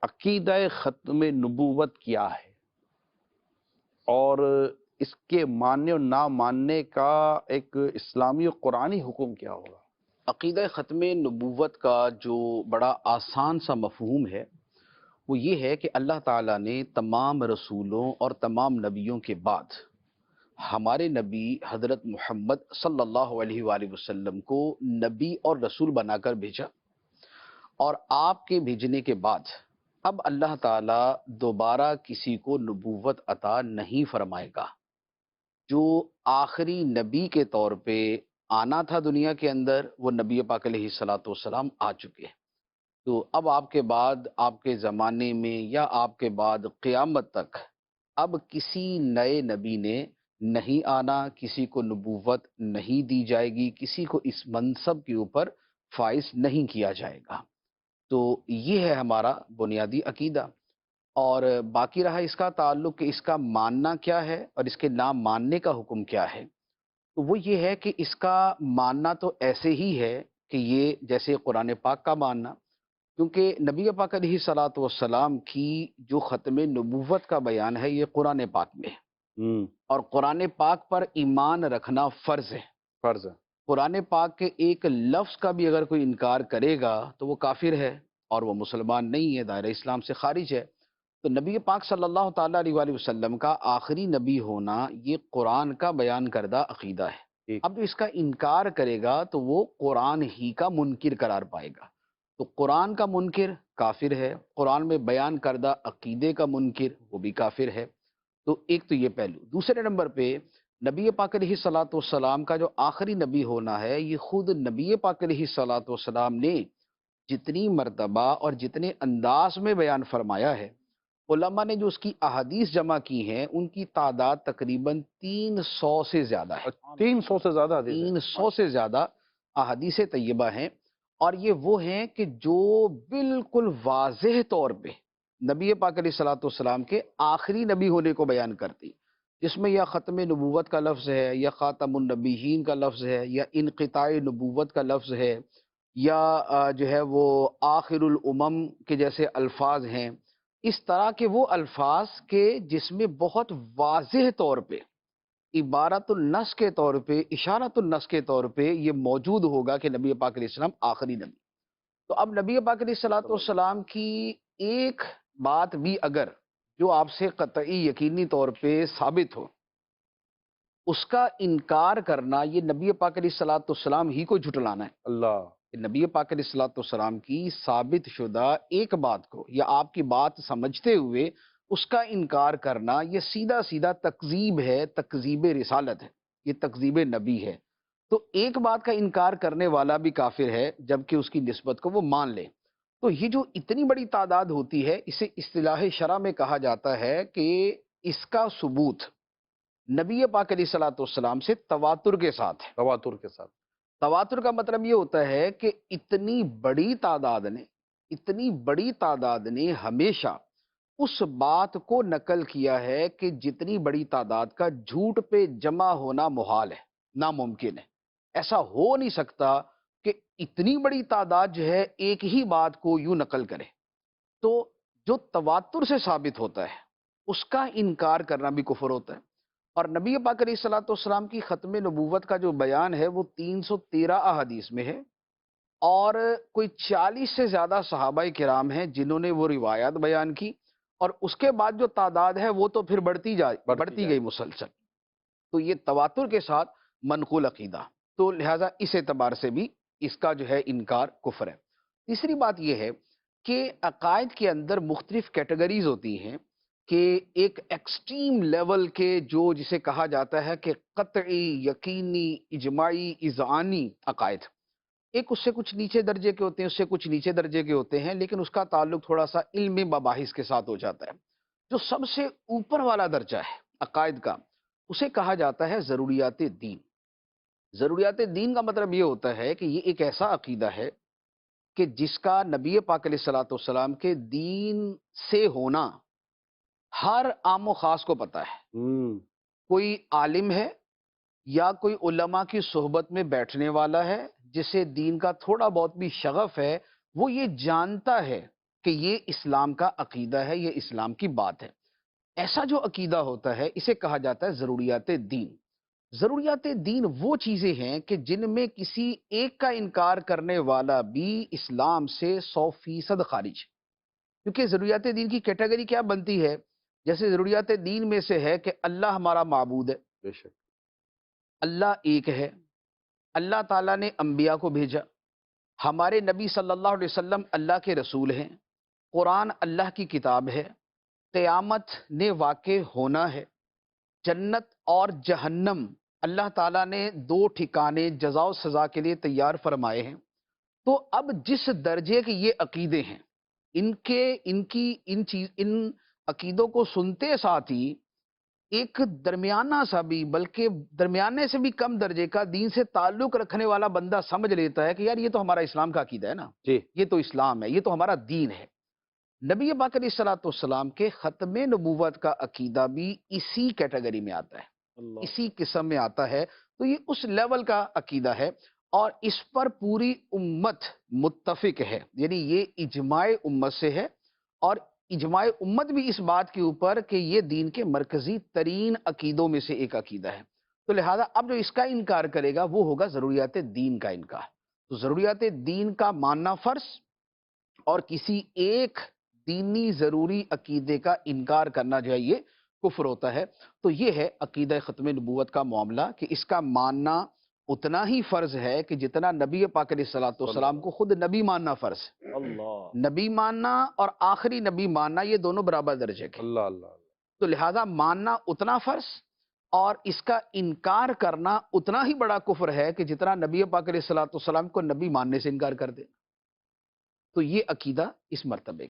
عقیدہ ختم نبوت کیا ہے اور اس کے ماننے اور نہ ماننے کا ایک اسلامی اور قرآنی حکم کیا ہوگا؟ عقیدہ ختم نبوت کا جو بڑا آسان سا مفہوم ہے وہ یہ ہے کہ اللہ تعالیٰ نے تمام رسولوں اور تمام نبیوں کے بعد ہمارے نبی حضرت محمد صلی اللہ علیہ وآلہ وسلم کو نبی اور رسول بنا کر بھیجا، اور آپ کے بھیجنے کے بعد اب اللہ تعالیٰ دوبارہ کسی کو نبوت عطا نہیں فرمائے گا۔ جو آخری نبی کے طور پہ آنا تھا دنیا کے اندر، وہ نبی پاک علیہ الصلاۃ والسلام آ چکے ہیں۔ تو اب آپ کے بعد، آپ کے زمانے میں یا آپ کے بعد قیامت تک اب کسی نئے نبی نے نہیں آنا، کسی کو نبوت نہیں دی جائے گی، کسی کو اس منصب کے اوپر فائز نہیں کیا جائے گا۔ تو یہ ہے ہمارا بنیادی عقیدہ۔ اور باقی رہا اس کا تعلق کہ اس کا ماننا کیا ہے اور اس کے نہ ماننے کا حکم کیا ہے، تو وہ یہ ہے کہ اس کا ماننا تو ایسے ہی ہے کہ یہ جیسے قرآن پاک کا ماننا، کیونکہ نبی پاک علیہ صلاۃ والسلام کی جو ختم نبوت کا بیان ہے یہ قرآن پاک میں ہے، اور قرآن پاک پر ایمان رکھنا فرض ہے۔ فرض ہے۔ قرآن پاک کے ایک لفظ کا بھی اگر کوئی انکار کرے گا تو وہ کافر ہے اور وہ مسلمان نہیں ہے، دائرہ اسلام سے خارج ہے۔ تو نبی پاک صلی اللہ تعالیٰ علیہ وآلہ وسلم کا آخری نبی ہونا یہ قرآن کا بیان کردہ عقیدہ ہے۔ ٹھیک۔ اب جو اس کا انکار کرے گا تو وہ قرآن ہی کا منکر قرار پائے گا۔ تو قرآن کا منکر کافر ہے، قرآن میں بیان کردہ عقیدے کا منکر وہ بھی کافر ہے۔ تو ایک تو یہ پہلو۔ دوسرے نمبر پہ نبی پاک علیہ الصلاۃ والسلام کا جو آخری نبی ہونا ہے یہ خود نبی پاک علیہ الصلاۃ والسلام نے جتنی مرتبہ اور جتنے انداز میں بیان فرمایا ہے، علماء نے جو اس کی احادیث جمع کی ہیں ان کی تعداد تقریباً 300 سے زیادہ ہے۔ 300 سے زیادہ حدیث ہے۔ 300 سے زیادہ احادیث طیبہ ہیں، اور یہ وہ ہیں کہ جو بالکل واضح طور پہ نبی پاک علیہ الصلاۃ والسلام کے آخری نبی ہونے کو بیان کرتی، جس میں یا ختم نبوت کا لفظ ہے، یا خاتم النبیین کا لفظ ہے، یا انقطاع نبوت کا لفظ ہے، یا جو ہے وہ آخر الامم کے جیسے الفاظ ہیں۔ اس طرح کے وہ الفاظ کے جس میں بہت واضح طور پہ عبارت النص کے طور پہ، اشارت النص کے طور پہ یہ موجود ہوگا کہ نبی پاک علیہ السلام آخری نبی۔ تو اب نبی پاک علیہ الصلاۃ والسلام کی ایک بات بھی اگر جو آپ سے قطعی یقینی طور پہ ثابت ہو، اس کا انکار کرنا یہ نبی پاک علیہ الصلاۃ والسلام ہی کو جھٹلانا ہے۔ اللہ۔ کہ نبی پاک علیہ الصلاۃ والسلام کی ثابت شدہ ایک بات کو یا آپ کی بات سمجھتے ہوئے اس کا انکار کرنا یہ سیدھا سیدھا تکذیب ہے، تکذیب رسالت ہے، یہ تکذیب نبی ہے۔ تو ایک بات کا انکار کرنے والا بھی کافر ہے جبکہ اس کی نسبت کو وہ مان لے۔ تو یہ جو اتنی بڑی تعداد ہوتی ہے اسے اصطلاح شرع میں کہا جاتا ہے کہ اس کا ثبوت نبی پاک علیہ الصلاۃ والسلام سے تواتر کے ساتھ ہے۔ تواتر کے ساتھ۔ تواتر کا مطلب یہ ہوتا ہے کہ اتنی بڑی تعداد نے ہمیشہ اس بات کو نقل کیا ہے کہ جتنی بڑی تعداد کا جھوٹ پہ جمع ہونا محال ہے، ناممکن ہے۔ ایسا ہو نہیں سکتا کہ اتنی بڑی تعداد جو ہے ایک ہی بات کو یوں نقل کرے۔ تو جو تواتر سے ثابت ہوتا ہے اس کا انکار کرنا بھی کفر ہوتا ہے۔ اور نبی پاک علیہ الصلاۃ والسلام کی ختم نبوت کا جو بیان ہے وہ 313 احادیث میں ہے، اور کوئی 40 سے زیادہ صحابہ کرام ہیں جنہوں نے وہ روایات بیان کی، اور اس کے بعد جو تعداد ہے وہ تو پھر بڑھتی گئی مسلسل۔ تو یہ تواتر کے ساتھ منقول عقیدہ، تو لہٰذا اس اعتبار سے بھی اس کا جو ہے انکار کفر ہے۔ تیسری بات یہ ہے کہ عقائد کے اندر مختلف کیٹیگریز ہوتی ہیں، کہ ایک ایکسٹریم لیول کے جو جسے کہا جاتا ہے کہ قطعی، یقینی، اجماعی، اذعانی عقائد، ایک اس سے کچھ نیچے درجے کے ہوتے ہیں، اس سے کچھ نیچے درجے کے ہوتے ہیں، لیکن اس کا تعلق تھوڑا سا علم مباحث کے ساتھ ہو جاتا ہے۔ جو سب سے اوپر والا درجہ ہے عقائد کا اسے کہا جاتا ہے ضروریات دین۔ ضروریات دین کا مطلب یہ ہوتا ہے کہ یہ ایک ایسا عقیدہ ہے کہ جس کا نبی پاک علیہ الصلاۃ والسلام کے دین سے ہونا ہر عام و خاص کو پتہ ہے۔ کوئی عالم ہے یا کوئی علماء کی صحبت میں بیٹھنے والا ہے جسے دین کا تھوڑا بہت بھی شغف ہے، وہ یہ جانتا ہے کہ یہ اسلام کا عقیدہ ہے، یہ اسلام کی بات ہے۔ ایسا جو عقیدہ ہوتا ہے اسے کہا جاتا ہے ضروریات دین۔ ضروریات دین وہ چیزیں ہیں کہ جن میں کسی ایک کا انکار کرنے والا بھی اسلام سے 100% خارج ہے۔ کیونکہ ضروریات دین کی کیٹیگری کیا بنتی ہے؟ جیسے ضروریات دین میں سے ہے کہ اللہ ہمارا معبود ہے، بے شک۔ اللہ ایک ہے، اللہ تعالیٰ نے انبیاء کو بھیجا، ہمارے نبی صلی اللہ علیہ وسلم اللہ کے رسول ہیں، قرآن اللہ کی کتاب ہے، قیامت نے واقع ہونا ہے، جنت اور جہنم اللہ تعالیٰ نے 2 ٹھکانے جزا و سزا کے لیے تیار فرمائے ہیں۔ تو اب جس درجے کے یہ عقیدے ہیں، ان عقیدوں کو سنتے ساتھ ہی ایک درمیانہ سا بھی، بلکہ درمیانے سے بھی کم درجے کا دین سے تعلق رکھنے والا بندہ سمجھ لیتا ہے کہ یار یہ تو ہمارا اسلام کا عقیدہ ہے نا، جی یہ تو اسلام ہے، یہ تو ہمارا دین ہے۔ نبی پاک علیہ الصلوۃ والسلام کے ختم نبوت کا عقیدہ بھی اسی کیٹیگری میں آتا ہے، اللہ اسی قسم میں آتا ہے۔ تو یہ اس لیول کا عقیدہ ہے اور اس پر پوری امت متفق ہے، یعنی یہ اجماع امت سے ہے، اور اجماع امت بھی اس بات کے اوپر کہ یہ دین کے مرکزی ترین عقیدوں میں سے ایک عقیدہ ہے۔ تو لہذا اب جو اس کا انکار کرے گا وہ ہوگا ضروریات دین کا انکار۔ تو ضروریات دین کا ماننا فرض اور کسی ایک دینی ضروری عقیدے کا انکار کرنا جو ہے یہ کفر ہوتا ہے۔ تو یہ ہے عقیدہ ختم نبوت کا معاملہ کہ اس کا ماننا اتنا ہی فرض ہے کہ جتنا نبی پاک علیہ الصلوۃ والسلام کو خود نبی ماننا فرض ہے۔ اللہ نبی ماننا اور آخری نبی ماننا یہ دونوں برابر درجے کے، اللہ اللہ تو لہذا ماننا اتنا فرض اور اس کا انکار کرنا اتنا ہی بڑا کفر ہے کہ جتنا نبی پاک علیہ الصلوۃ والسلام کو نبی ماننے سے انکار کر دے۔ تو یہ عقیدہ اس مرتبے